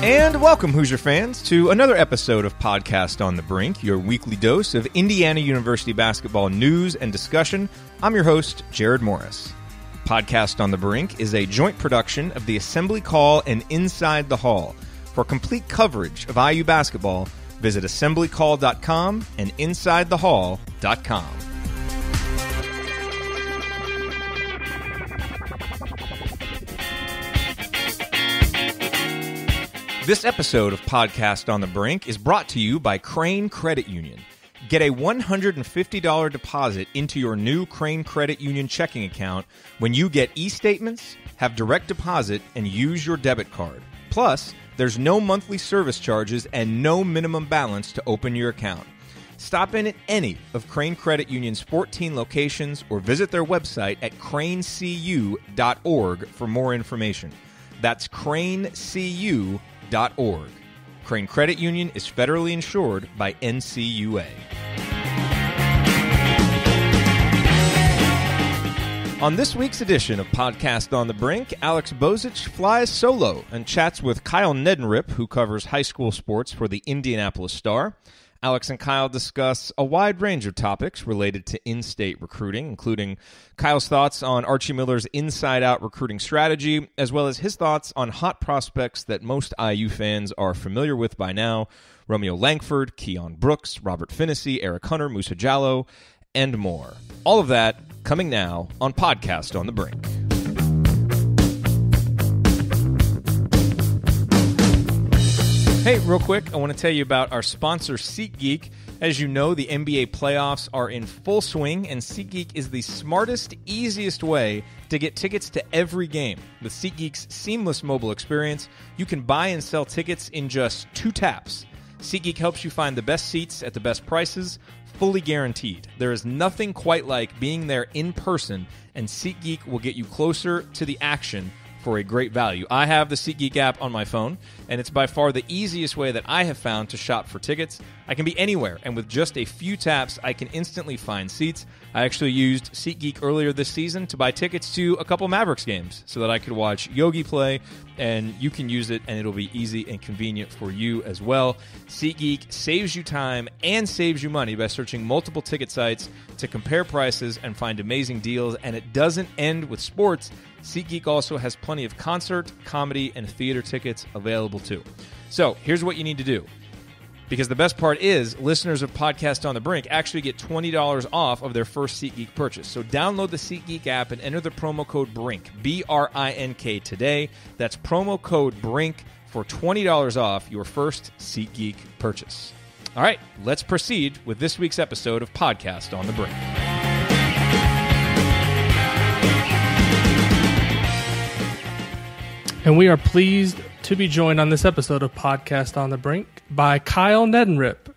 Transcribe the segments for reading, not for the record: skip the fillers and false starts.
And welcome, Hoosier fans, to another episode of Podcast on the Brink, your weekly dose of Indiana University basketball news and discussion. I'm your host, Jared Morris. Podcast on the Brink is a joint production of the Assembly Call and Inside the Hall. For complete coverage of IU basketball, visit assemblycall.com and insidethehall.com. This episode of Podcast on the Brink is brought to you by Crane Credit Union. Get a $150 deposit into your new Crane Credit Union checking account when you get e-statements, have direct deposit, and use your debit card. Plus, there's no monthly service charges and no minimum balance to open your account. Stop in at any of Crane Credit Union's 14 locations or visit their website at cranecu.org for more information. That's cranecu.org. Crane Credit Union is federally insured by NCUA. On this week's edition of Podcast on the Brink, Alex Bozich flies solo and chats with Kyle Neddenriep, who covers high school sports for the Indianapolis Star. Alex and Kyle discuss a wide range of topics related to in-state recruiting, including Kyle's thoughts on Archie Miller's inside-out recruiting strategy, as well as his thoughts on hot prospects that most IU fans are familiar with by now: Romeo Langford, Keon Brooks, Robert Finnessy, Eric Hunter, Musa Jallow, and more. All of that coming now on Podcast on the Brink. Hey, real quick, I want to tell you about our sponsor, SeatGeek. As you know, the NBA playoffs are in full swing, and SeatGeek is the smartest, easiest way to get tickets to every game. With SeatGeek's seamless mobile experience, you can buy and sell tickets in just 2 taps. SeatGeek helps you find the best seats at the best prices, fully guaranteed. There is nothing quite like being there in person, and SeatGeek will get you closer to the action for a great value. I have the SeatGeek app on my phone, and it's by far the easiest way that I have found to shop for tickets. I can be anywhere, and with just a few taps, I can instantly find seats. I actually used SeatGeek earlier this season to buy tickets to a couple Mavericks games so that I could watch Yogi play, and you can use it, and it'll be easy and convenient for you as well. SeatGeek saves you time and saves you money by searching multiple ticket sites to compare prices and find amazing deals, and it doesn't end with sports. SeatGeek also has plenty of concert, comedy, and theater tickets available too. So here's what you need to do. Because the best part is, listeners of Podcast on the Brink actually get $20 off of their first SeatGeek purchase. So download the SeatGeek app and enter the promo code BRINK, B-R-I-N-K, today. That's promo code BRINK for $20 off your first SeatGeek purchase. All right, let's proceed with this week's episode of Podcast on the Brink. And we are pleased to be joined on this episode of Podcast on the Brink by Kyle Neddenriep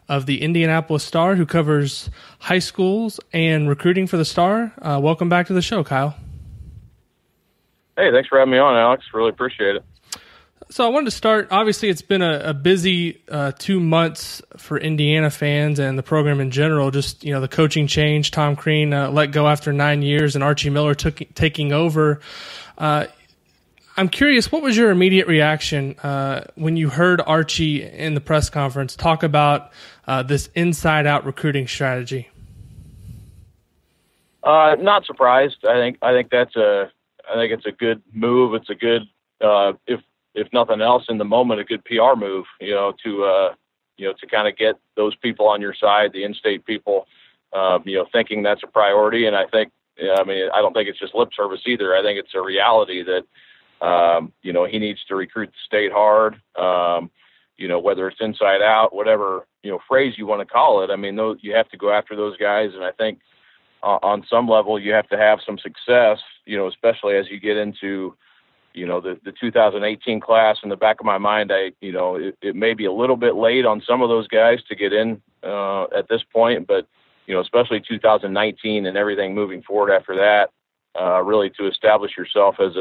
of the Indianapolis Star, who covers high schools and recruiting for the Star. Welcome back to the show, Kyle. Hey, thanks for having me on, Alex. Really appreciate it. So I wanted to start, obviously it's been a busy 2 months for Indiana fans and the program in general. Just, the coaching change, Tom Crean let go after 9 years, and Archie Miller taking over. I'm curious, what was your immediate reaction when you heard Archie in the press conference talk about this inside-out recruiting strategy? Not surprised. I think it's a good move. It's a good, if nothing else, in the moment, a good PR move. To kind of get those people on your side, the in-state people, thinking that's a priority. And I think, I don't think it's just lip service either. I think it's a reality that. He needs to recruit the state hard, whether it's inside out, whatever, phrase you want to call it. You have to go after those guys. And I think on some level you have to have some success, especially as you get into, the 2018 class. In the back of my mind, it may be a little bit late on some of those guys to get in at this point, but, especially 2019 and everything moving forward after that, really to establish yourself as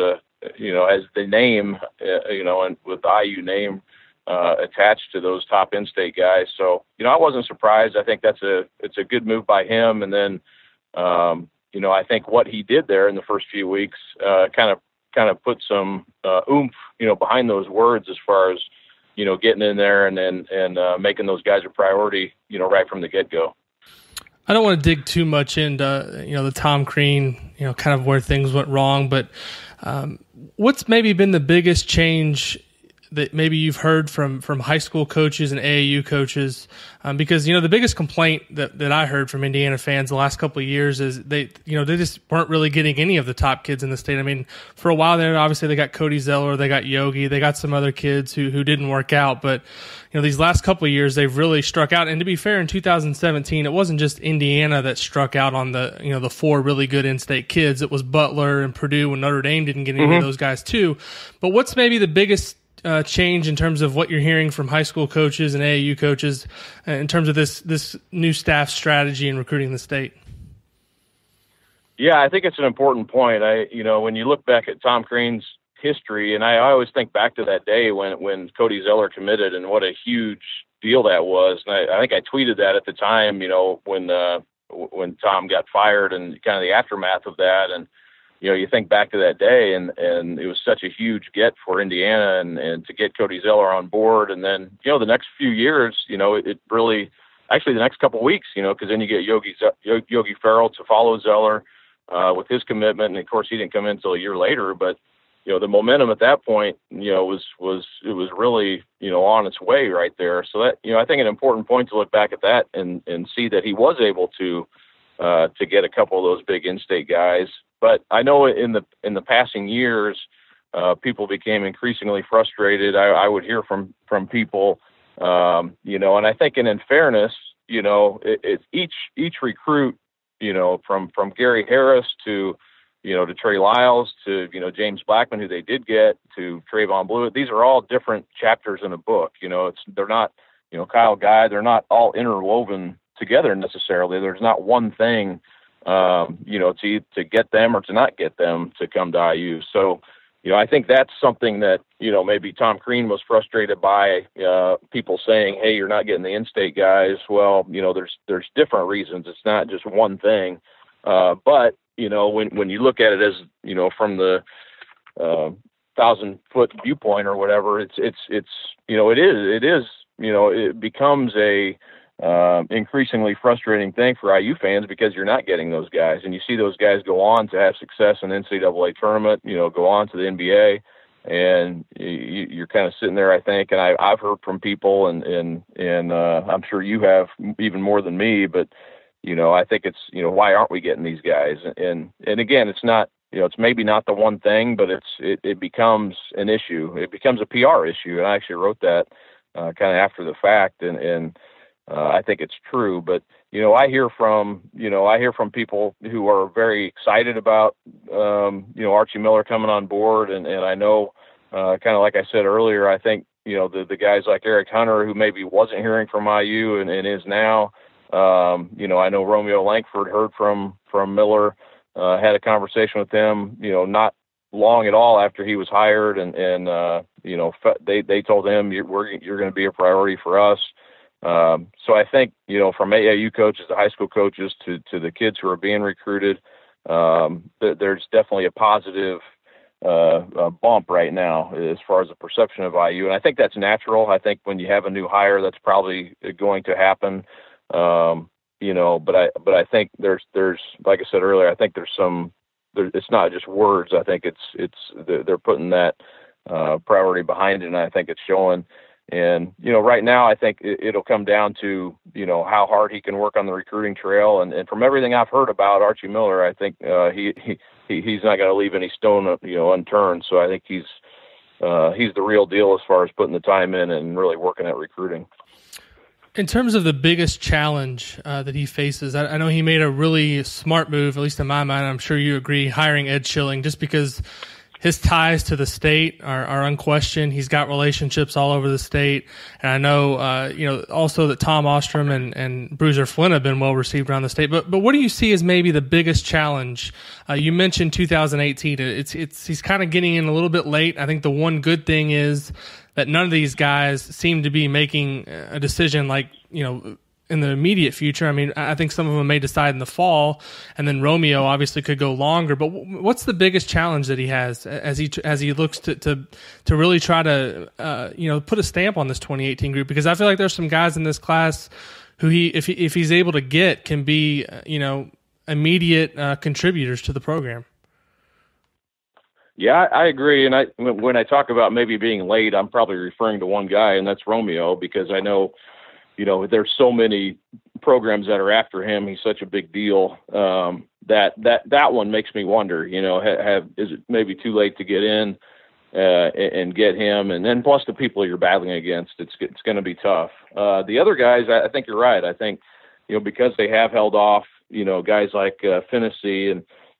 as the name, and with the IU name attached to those top in-state guys. So, I wasn't surprised. I think it's a good move by him. And then, I think what he did there in the first few weeks kind of kind of put some oomph, behind those words as far as, getting in there and making those guys a priority, right from the get-go. I don't want to dig too much into, the Tom Crean, kind of where things went wrong, but what's maybe been the biggest change that maybe you've heard from high school coaches and AAU coaches? Because, the biggest complaint that I heard from Indiana fans the last couple of years is they just weren't really getting any of the top kids in the state. I mean, for a while there, obviously they got Cody Zeller, they got Yogi, they got some other kids who didn't work out. But, these last couple of years, they've really struck out. And to be fair, in 2017, it wasn't just Indiana that struck out on the four really good in-state kids. It was Butler and Purdue, and Notre Dame didn't get any of those guys too. But what's maybe the biggest change in terms of what you're hearing from high school coaches and AAU coaches in terms of this new staff strategy in recruiting the state? Yeah, I think it's an important point. When you look back at Tom Crean's history, and I always think back to that day when Cody Zeller committed and what a huge deal that was. And I think I tweeted that at the time, when Tom got fired and kind of the aftermath of that. And you think back to that day, and it was such a huge get for Indiana, and to get Cody Zeller on board. And then, the next few years, it really, actually the next couple of weeks, because then you get Yogi Ferrell to follow Zeller with his commitment. And of course, he didn't come in until a year later, but, the momentum at that point, was really, on its way right there. So that, I think an important point to look back at that and see that he was able to get a couple of those big in-state guys. But I know in the passing years, people became increasingly frustrated. I would hear from people, and I think, in fairness, it's each recruit, from Gary Harris to Trey Lyles to James Blackman, who they did get, to Trayvon Blewett. These are all different chapters in a book. They're not Kyle Guy. They're not all interwoven together necessarily. There's not one thing, to get them or to not get them to come to IU. So, I think that's something that, maybe Tom Crean was frustrated by, people saying, hey, you're not getting the in-state guys. Well, there's different reasons. It's not just one thing. But, when you look at it as, from the 1,000-foot viewpoint or whatever, it becomes a increasingly frustrating thing for IU fans, because you're not getting those guys, and you see those guys go on to have success in the NCAA tournament, go on to the NBA, and you're kind of sitting there, I think, and I've heard from people, and I'm sure you have even more than me, but I think it's, why aren't we getting these guys? And again, it's not, it's maybe not the one thing, but it becomes an issue. It becomes a PR issue, and I actually wrote that kind of after the fact, and I think it's true. But I hear from people who are very excited about Archie Miller coming on board, and I know, kind of like I said earlier, I think the guys like Eric Hunter, who maybe wasn't hearing from IU and is now. I know Romeo Langford heard from Miller, had a conversation with him, not long at all after he was hired, and they told him you're going to be a priority for us. So I think, from AAU coaches to high school coaches to the kids who are being recruited, there's definitely a positive bump right now as far as the perception of IU. And I think that's natural. I think when you have a new hire, that's probably going to happen. But I think there's, like I said earlier, I think it's not just words. I think they're putting that, priority behind it, and I think it's showing. And, right now I think it'll come down to, how hard he can work on the recruiting trail. And from everything I've heard about Archie Miller, I think, he's not going to leave any stone, unturned. So I think he's the real deal as far as putting the time in and really working at recruiting. In terms of the biggest challenge that he faces, I know he made a really smart move, at least in my mind. I'm sure you agree, hiring Ed Schilling, just because his ties to the state are unquestioned. He's got relationships all over the state. And I know, also that Tom Ostrom and Bruiser Flynn have been well received around the state. But what do you see as maybe the biggest challenge? You mentioned 2018. He's kind of getting in a little bit late. I think the one good thing is that none of these guys seem to be making a decision like, in in the immediate future. I mean, I think some of them may decide in the fall, and then Romeo obviously could go longer. But what's the biggest challenge that he has as he looks to really try to put a stamp on this 2018 group? Because I feel like there's some guys in this class who if he's able to get can be immediate contributors to the program. Yeah, I agree. And when I talk about maybe being late, I'm probably referring to one guy, and that's Romeo, because I know, there's so many programs that are after him. He's such a big deal that one makes me wonder, is it maybe too late to get in and get him? And then plus the people you're battling against, it's going to be tough. The other guys, I think you're right. I think, because they have held off, guys like Finney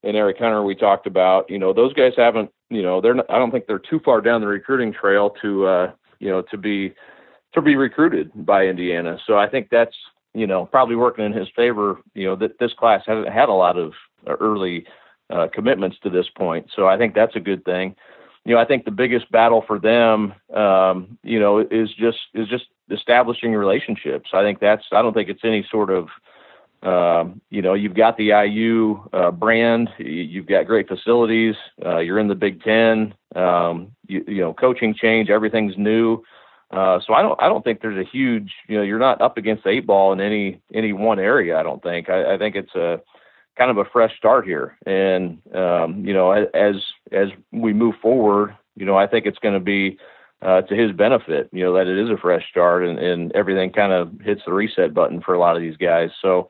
and Eric Hunter we talked about, those guys haven't, I don't think they're too far down the recruiting trail to be recruited by Indiana. So I think that's, probably working in his favor, that this class hasn't had a lot of early commitments to this point. So I think that's a good thing. I think the biggest battle for them, is just establishing relationships. I don't think it's any sort of, you've got the IU brand, you've got great facilities, you're in the Big Ten, coaching change, everything's new. So I don't think there's a huge, you're not up against the 8 ball in any one area. I don't think. I think it's a kind of a fresh start here. And, as we move forward, I think it's going to be to his benefit, that it is a fresh start and everything kind of hits the reset button for a lot of these guys. So,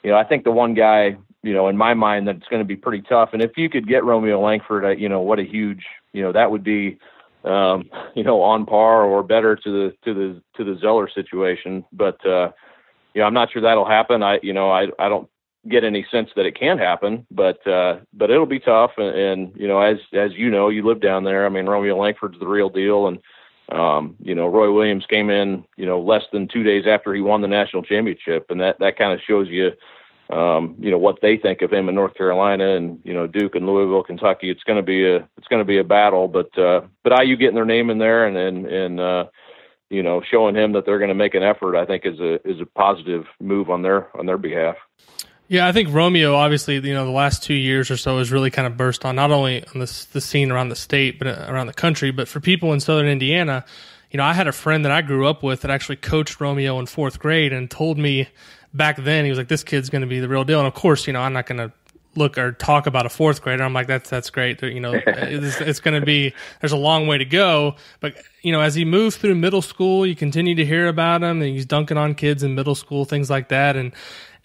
I think the one guy, in my mind, that's going to be pretty tough. And if you could get Romeo Langford, what a huge, that would be, on par or better to the Zeller situation. But, I'm not sure that'll happen. I don't get any sense that it can happen, but it'll be tough. And as you live down there. I mean, Romeo Langford's the real deal. And, Roy Williams came in, less than 2 days after he won the national championship. And that kind of shows you, what they think of him in North Carolina and, Duke and Louisville, Kentucky. It's going to be a battle, but IU getting their name in there and showing him that they're going to make an effort, I think is a positive move on their behalf. Yeah, I think Romeo, obviously, the last 2 years or so has really kind of burst on not only on the scene around the state, but around the country. But for people in Southern Indiana, I had a friend that I grew up with that actually coached Romeo in 4th grade and told me back then, he was like, this kid's going to be the real deal. And of course, I'm not going to look or talk about a 4th grader. I'm like, that's great. It's going to be, there's a long way to go. But, as he moves through middle school, you continue to hear about him, and he's dunking on kids in middle school, things like that. And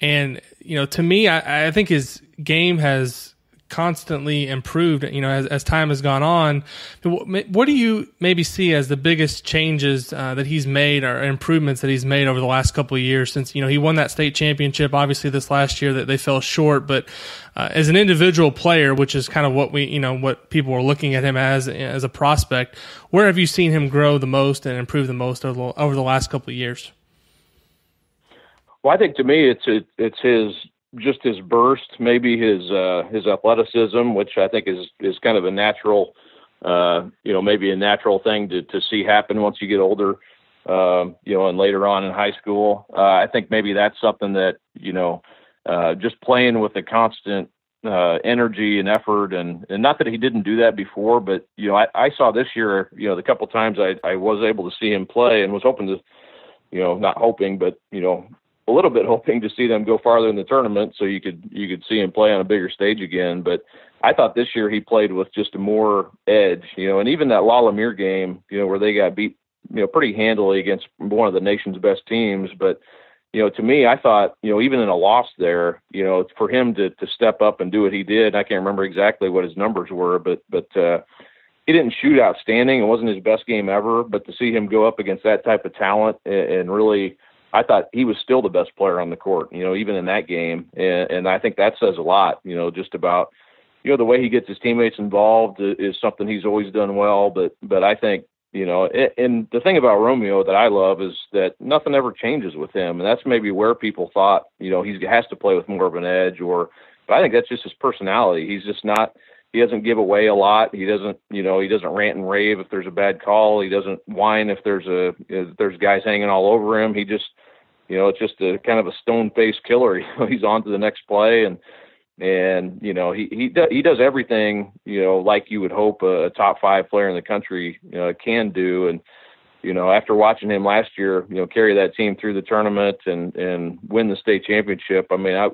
to me, I think his game has constantly improved, as time has gone on. What do you maybe see as the biggest changes that he's made or improvements that he's made over the last couple of years since, he won that state championship, obviously this last year that they fell short, but as an individual player, which is kind of what what people were looking at him as a prospect, where have you seen him grow the most and improve the most over the last couple of years? Well, I think to me, it's his burst, maybe his athleticism, which I think is kind of a natural, maybe a natural thing to see happen once you get older, and later on in high school. I think maybe that's something that, just playing with a constant energy and effort, and not that he didn't do that before, but, I saw this year, the couple times I was able to see him play and was hoping to, not hoping, but, a little bit hoping to see them go farther in the tournament so you could see him play on a bigger stage again. But I thought this year he played with just a more edge, and even that La Lumiere game, where they got beat, pretty handily against one of the nation's best teams. But, to me, I thought, even in a loss there, for him to step up and do what he did, I can't remember exactly what his numbers were, but he didn't shoot outstanding. It wasn't his best game ever, but to see him go up against that type of talent and really, I thought he was still the best player on the court, even in that game. And I think that says a lot, just about, the way he gets his teammates involved is something he's always done well. But I think, and the thing about Romeo that I love is that nothing ever changes with him. And that's maybe where people thought, he has to play with more of an edge but I think that's just his personality. He's just not, he doesn't give away a lot. He doesn't rant and rave if there's a bad call. He doesn't whine if there's guys hanging all over him. He just, it's just a kind of a stone-faced killer. He's on to the next play, and he does everything, like you would hope a top 5 player in the country, can do. And, after watching him last year, carry that team through the tournament and win the state championship, I mean, I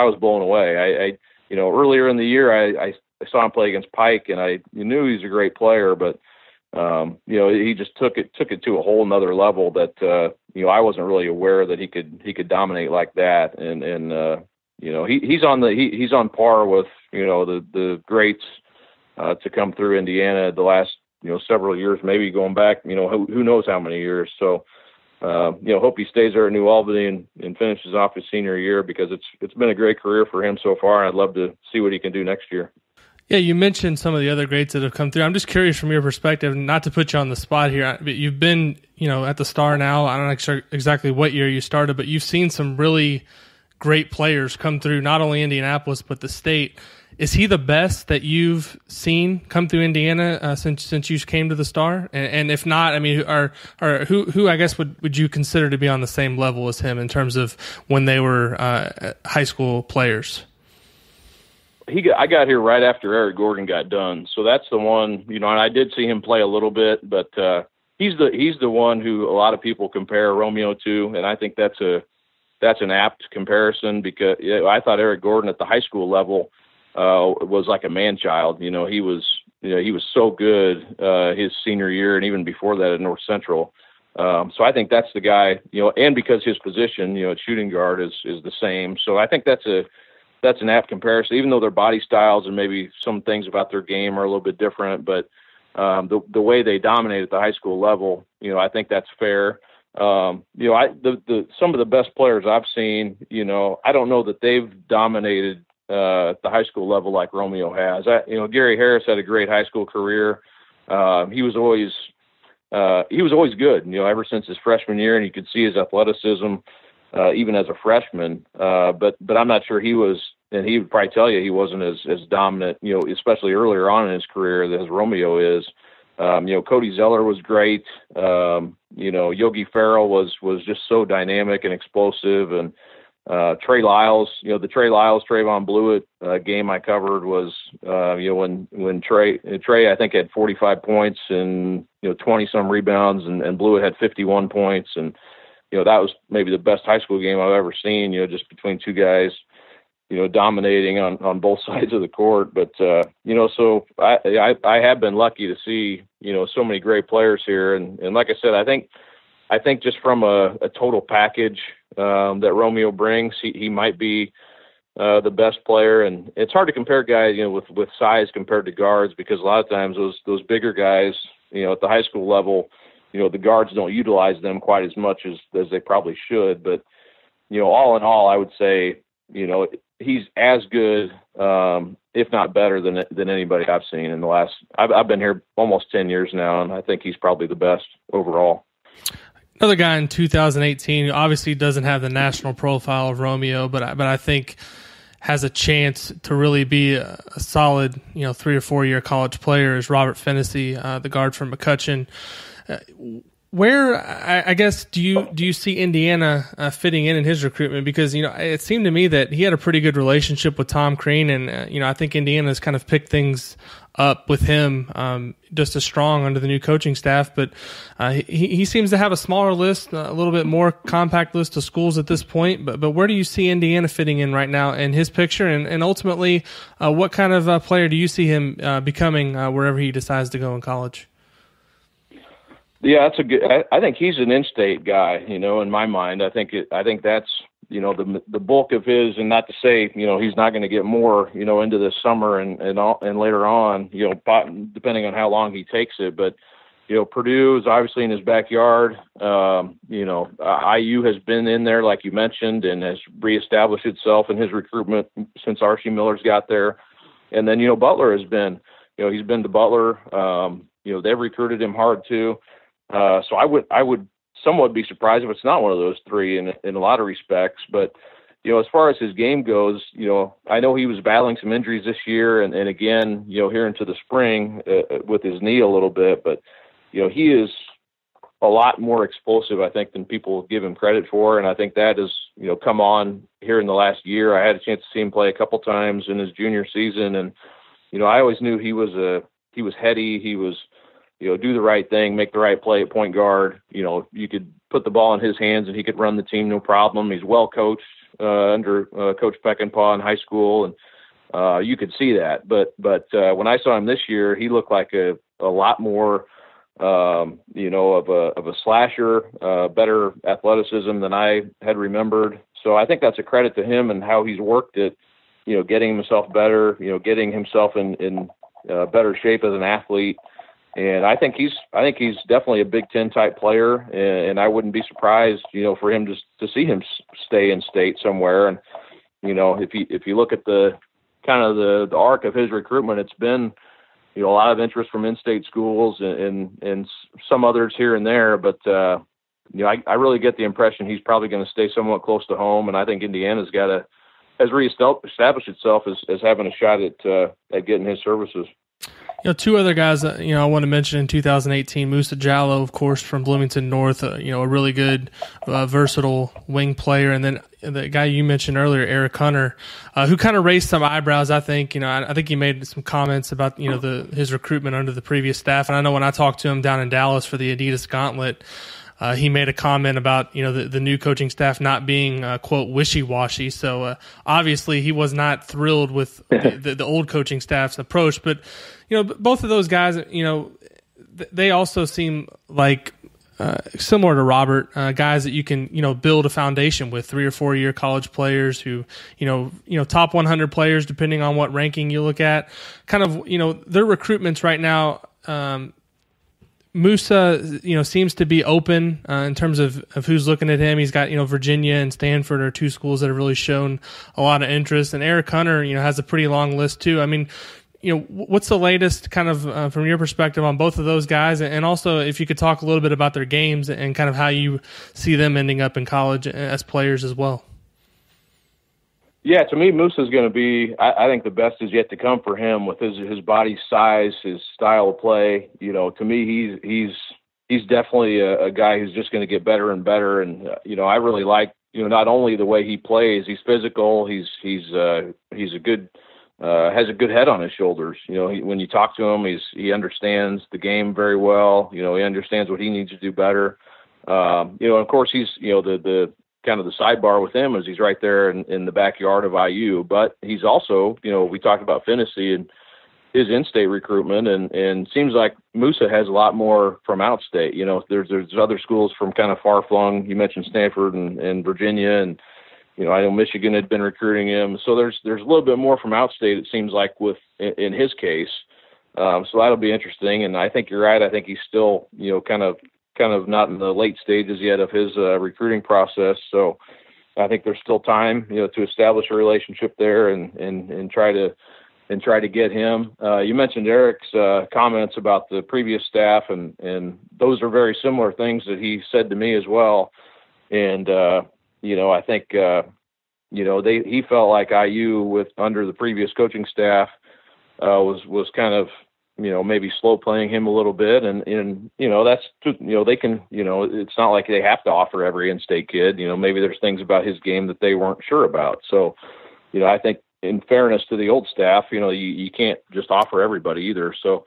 was blown away. Earlier in the year, I saw him play against Pike, and I knew he was a great player, but he just took it to a whole nother level that I wasn't really aware that he could dominate like that. And he's on par with the greats to come through Indiana the last several years, maybe going back who knows how many years. So hope he stays there at New Albany and finishes off his senior year, because it's been a great career for him so far, and I'd love to see what he can do next year. Yeah, you mentioned some of the other greats that have come through. I'm just curious from your perspective, not to put you on the spot here, but you've been, at the Star now. I don't know exactly what year you started, but you've seen some really great players come through, not only Indianapolis, but the state. Is he the best that you've seen come through Indiana since you came to the Star? And if not, I mean, who I guess would you consider to be on the same level as him in terms of when they were high school players? I got here right after Eric Gordon got done, so that's the one. And I did see him play a little bit, but he's the one who a lot of people compare Romeo to, and I think that's an apt comparison, because I thought Eric Gordon at the high school level was like a man-child. He was so good his senior year, and even before that at North Central. So I think that's the guy. And because his position, at shooting guard is the same, so I think that's an apt comparison, even though their body styles and maybe some things about their game are a little bit different. But the way they dominate at the high school level, I think that's fair. Some of the best players I've seen, I don't know that they've dominated at the high school level like Romeo has. Gary Harris had a great high school career. He was always good, ever since his freshman year, and you could see his athleticism. Even as a freshman, but I'm not sure he was, and he would probably tell you he wasn't as dominant, especially earlier on in his career as Romeo is. Cody Zeller was great. Yogi Farrell was just so dynamic and explosive, and Trey Lyles, the Trey Lyles, Trayvon Blewett game I covered was, when Trey I think had 45 points and 20 some rebounds, and Blewett had 51 points, and that was maybe the best high school game I've ever seen, just between two guys, dominating on both sides of the court. But, so I have been lucky to see, so many great players here. And like I said, I think just from a total package that Romeo brings, he might be the best player. And it's hard to compare guys, with size compared to guards, because a lot of times those bigger guys, at the high school level, the guards don't utilize them quite as much as they probably should. But, all in all, I would say, he's as good, if not better than anybody I've seen in the last, I've been here almost 10 years now, and I think he's probably the best overall. Another guy in 2018 who obviously doesn't have the national profile of Romeo, but I think has a chance to really be a solid, 3 or 4 year college player is Robert Fennessy, the guard from McCutcheon. Where I guess do you see Indiana fitting in his recruitment? Because it seemed to me that he had a pretty good relationship with Tom Crean, and I think Indiana's kind of picked things up with him just as strong under the new coaching staff. But he seems to have a smaller list, a little bit more compact list of schools at this point. But where do you see Indiana fitting in right now in his picture, and ultimately what kind of player do you see him becoming wherever he decides to go in college? Yeah, that's a good. I think he's an in-state guy. In my mind, I think that's the bulk of his. And not to say he's not going to get more into this summer and later on depending on how long he takes it. But Purdue is obviously in his backyard. IU has been in there, like you mentioned, and has reestablished itself in his recruitment since Archie Miller's got there. And then Butler has been. He's been to Butler. They've recruited him hard too. So I would somewhat be surprised if it's not one of those three in a lot of respects. But, as far as his game goes, I know he was battling some injuries this year and again, here into the spring with his knee a little bit. But, he is a lot more explosive, I think, than people give him credit for. And I think that has, come on here in the last year. I had a chance to see him play a couple times in his junior season. And, I always knew he was heady. He was, do the right thing, make the right play at point guard. You could put the ball in his hands and he could run the team, no problem. He's well coached under Coach Peckinpah in high school. And you could see that. But when I saw him this year, he looked like a lot more, of a slasher, better athleticism than I had remembered. So I think that's a credit to him and how he's worked at, getting himself better, getting himself in better shape as an athlete. And I think he's definitely a Big Ten type player, and I wouldn't be surprised, for him to see him stay in state somewhere. And if you look at the kind of the arc of his recruitment, it's been a lot of interest from in-state schools and some others here and there. But I really get the impression he's probably going to stay somewhat close to home, and I think Indiana's has reestablished itself as having a shot at getting his services. Two other guys that, I want to mention in 2018, Musa Jallow, of course, from Bloomington North, a really good, versatile wing player. And then the guy you mentioned earlier, Eric Hunter, who kind of raised some eyebrows, I think. I think he made some comments about, his recruitment under the previous staff. And I know when I talked to him down in Dallas for the Adidas Gauntlet, he made a comment about, the new coaching staff not being, quote, wishy-washy. So obviously he was not thrilled with the old coaching staff's approach. But, both of those guys, they also seem like similar to Robert, guys that you can, build a foundation with, 3 or 4 year college players who, top 100 players, depending on what ranking you look at. Kind of, their recruitments right now, Musa, seems to be open in terms of who's looking at him. He's got, Virginia and Stanford are 2 schools that have really shown a lot of interest. And Eric Hunter, has a pretty long list too. I mean, what's the latest kind of from your perspective on both of those guys? And also if you could talk a little bit about their games and kind of how you see them ending up in college as players as well. Yeah, to me, Musa's going to be, I think the best is yet to come for him with his body size, his style of play. To me, he's definitely a guy who's just going to get better and better. And, I really like, not only the way he plays, he's physical, he's a good, has a good head on his shoulders. When you talk to him, he understands the game very well. He understands what he needs to do better. Of course, he's, the kind of the sidebar with him is he's right there in the backyard of IU, but he's also, we talked about Finney and his in-state recruitment, and seems like Musa has a lot more from out-state. There's other schools from kind of far-flung. You mentioned Stanford and Virginia, and I know Michigan had been recruiting him. So there's a little bit more from outstate, it seems like, in his case. So that'll be interesting. And I think you're right. I think he's still, kind of not in the late stages yet of his recruiting process. So I think there's still time, to establish a relationship there and try to get him. You mentioned Eric's comments about the previous staff, and those are very similar things that he said to me as well. And, I think, he felt like IU under the previous coaching staff was kind of, maybe slow playing him a little bit. And that's, they can, it's not like they have to offer every in-state kid, maybe there's things about his game that they weren't sure about. So, I think in fairness to the old staff, you can't just offer everybody either. So,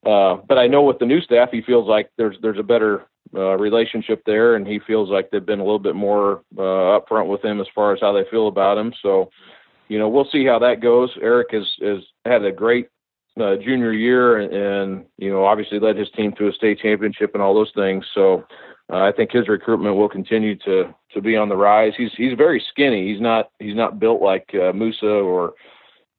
but I know with the new staff, he feels like there's a better relationship there, and he feels like they've been a little bit more upfront with him as far as how they feel about him. So, we'll see how that goes. Eric has had a great junior year, and obviously led his team to a state championship and all those things. So I think his recruitment will continue to be on the rise. He's very skinny. He's not built like Musa or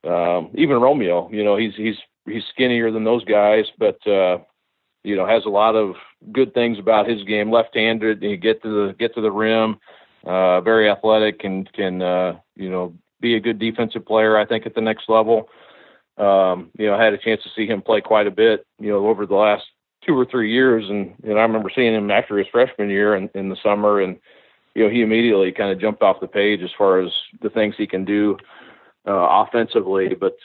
even Romeo. He's skinnier than those guys, but has a lot of good things about his game. Left-handed, he get to the rim, very athletic, and can be a good defensive player, I think, at the next level. I had a chance to see him play quite a bit, over the last 2 or 3 years, and I remember seeing him after his freshman year in the summer, and he immediately kind of jumped off the page as far as the things he can do offensively. But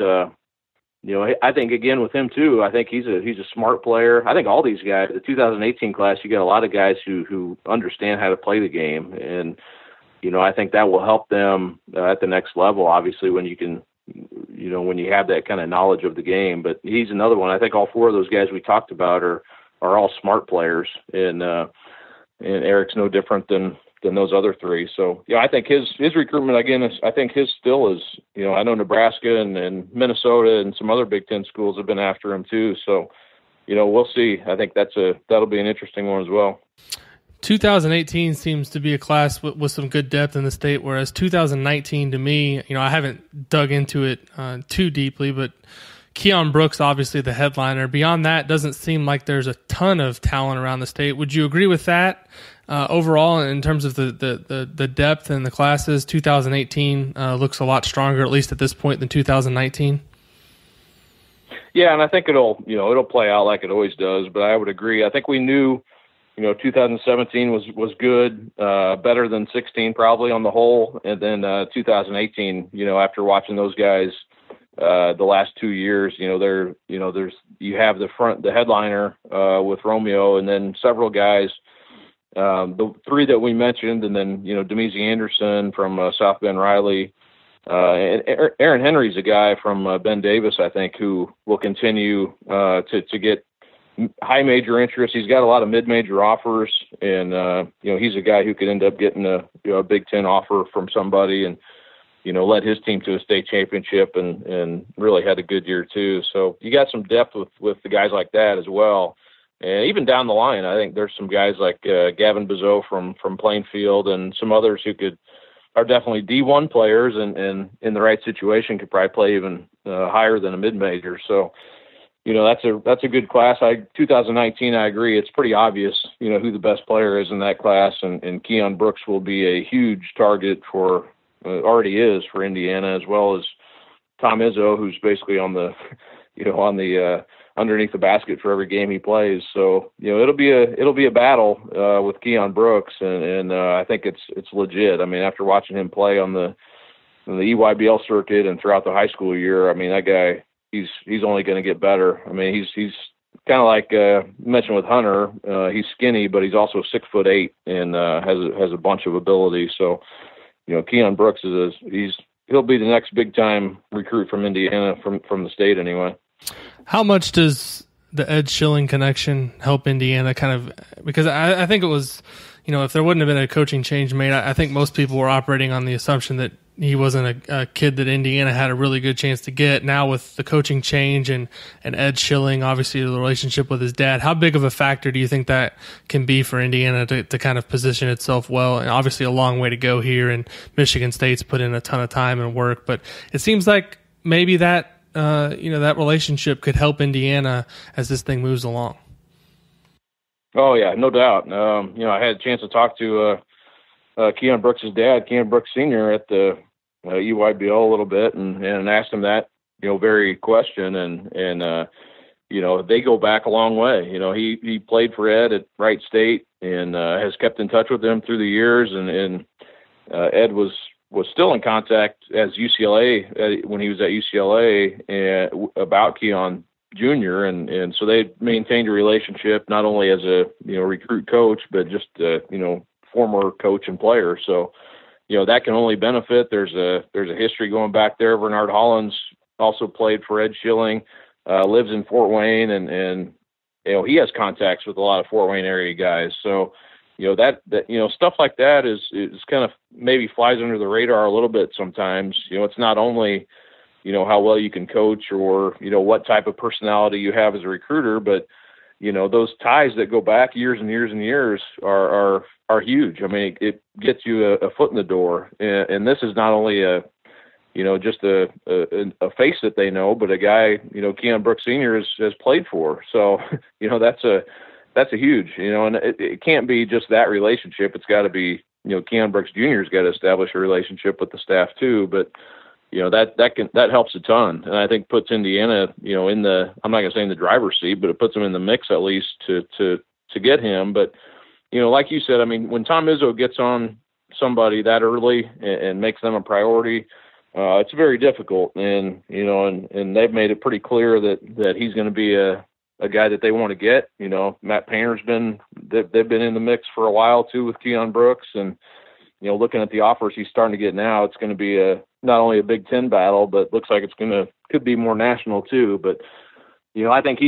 I think again with him too, I think he's a smart player. I think all these guys, the 2018 class, you got a lot of guys who understand how to play the game, and I think that will help them at the next level. Obviously, when you can, when you have that kind of knowledge of the game. But he's another one. I think all four of those guys we talked about are all smart players, and Eric's no different than those other three. So, I think his recruitment, again, I think his still is, I know Nebraska and Minnesota and some other Big Ten schools have been after him too. So, we'll see. I think that'll be an interesting one as well. 2018 seems to be a class with some good depth in the state, whereas 2019 to me, I haven't dug into it too deeply, but Keon Brooks, obviously the headliner. Beyond that, doesn't seem like there's a ton of talent around the state. Would you agree with that? Overall, in terms of the depth in the classes, 2018 looks a lot stronger, at least at this point, than 2019. Yeah, and I think it'll play out like it always does. But I would agree. I think we knew, 2017 was good, better than 16 probably on the whole, and then 2018, after watching those guys the last 2 years, you have the headliner with Romeo, and then several guys. The three that we mentioned, and then, Demezy Anderson from South Bend Riley, and Aaron Henry's a guy from Ben Davis, I think, who will continue to get high major interest. He's got a lot of mid-major offers, and, he's a guy who could end up getting a Big Ten offer from somebody and, led his team to a state championship and really had a good year too. So you got some depth with the guys like that as well. And even down the line, I think there's some guys like Gavin Bozich from Plainfield and some others who are definitely D1 players and in the right situation could probably play even higher than a mid-major. So, that's a good class. 2019, I agree. It's pretty obvious, who the best player is in that class, and Keon Brooks will be a huge target for, already is for Indiana, as well as Tom Izzo, who's basically on the underneath the basket for every game he plays. So, it'll be a battle with Keon Brooks, and I think it's legit. I mean, after watching him play on the EYBL circuit and throughout the high school year, I mean, that guy, he's only going to get better. I mean, he's kind of like you mentioned with Hunter. He's skinny, but he's also 6'8" and has a bunch of ability. So, Keon Brooks he'll be the next big time recruit from Indiana from the state anyway. How much does the Ed Schilling connection help Indiana because I think it was, if there wouldn't have been a coaching change made, I think most people were operating on the assumption that he wasn't a kid that Indiana had a really good chance to get. Now with the coaching change and Ed Schilling, obviously the relationship with his dad, how big of a factor do you think that can be for Indiana to kind of position itself well? And obviously a long way to go here, and Michigan State's put in a ton of time and work, but it seems like maybe that that relationship could help Indiana as this thing moves along. Oh yeah, no doubt. I had a chance to talk to Keon Brooks' dad, Keon Brooks Sr. at the EYBL a little bit, and asked him that very question, and they go back a long way. He played for Ed at Wright State and has kept in touch with him through the years, and Ed was still in contact as UCLA when he was at UCLA about Keon Jr. And so they maintained a relationship not only as a recruit coach, but just former coach and player. So that can only benefit. There's a history going back there. Bernard Hollins also played for Ed Schilling, lives in Fort Wayne, and he has contacts with a lot of Fort Wayne area guys. So that stuff like that is kind of maybe flies under the radar a little bit sometimes. It's not only how well you can coach or what type of personality you have as a recruiter, but those ties that go back years and years and years are huge. I mean, it gets you a foot in the door, and this is not only just a face that they know, but a guy Keon Brooks Sr. has played for. So that's a huge, and it can't be just that relationship. It's got to be, Keon Brooks Jr.'s got to establish a relationship with the staff too. But, that helps a ton. And I think puts Indiana, I'm not going to say in the driver's seat, but it puts them in the mix at least to get him. But, like you said, I mean, when Tom Izzo gets on somebody that early and makes them a priority, it's very difficult. And, and they've made it pretty clear that he's going to be a guy that they want to get. Matt Painter's they've been in the mix for a while too with Keon Brooks. And, looking at the offers he's starting to get now, it's going to be not only a Big Ten battle, but looks like could be more national too. But, I think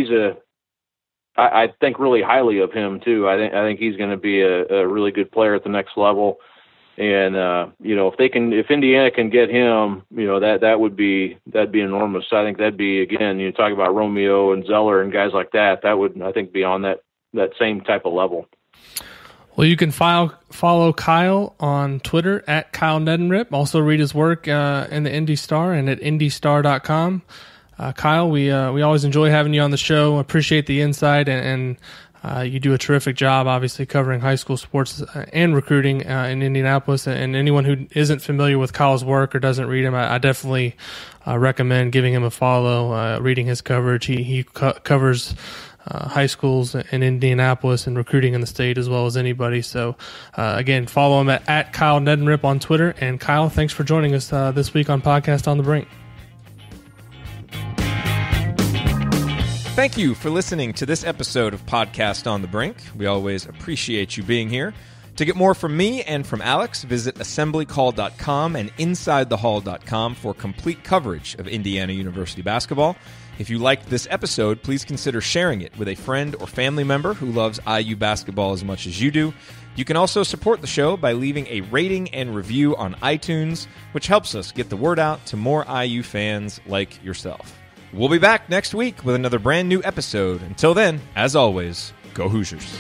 I think really highly of him too. I think he's going to be a really good player at the next level. And, if Indiana can get him, that'd be enormous. I think that'd be, again, talk about Romeo and Zeller and guys like that would, I think, be on that same type of level. Well, you can follow Kyle on Twitter at Kyle Neddenriep. Also read his work in the Indy Star and at indystar.com. Kyle, we always enjoy having you on the show. Appreciate the insight, and you do a terrific job, obviously, covering high school sports and recruiting in Indianapolis. And anyone who isn't familiar with Kyle's work or doesn't read him, I definitely recommend giving him a follow, reading his coverage. He covers high schools in Indianapolis and recruiting in the state as well as anybody. So, again, follow him at Kyle Neddenriep on Twitter. And, Kyle, thanks for joining us this week on Podcast on the Brink. Thank you for listening to this episode of Podcast on the Brink. We always appreciate you being here. To get more from me and from Alex, visit assemblycall.com and insidethehall.com for complete coverage of Indiana University basketball. If you liked this episode, please consider sharing it with a friend or family member who loves IU basketball as much as you do. You can also support the show by leaving a rating and review on iTunes, which helps us get the word out to more IU fans like yourself. We'll be back next week with another brand new episode. Until then, as always, go Hoosiers.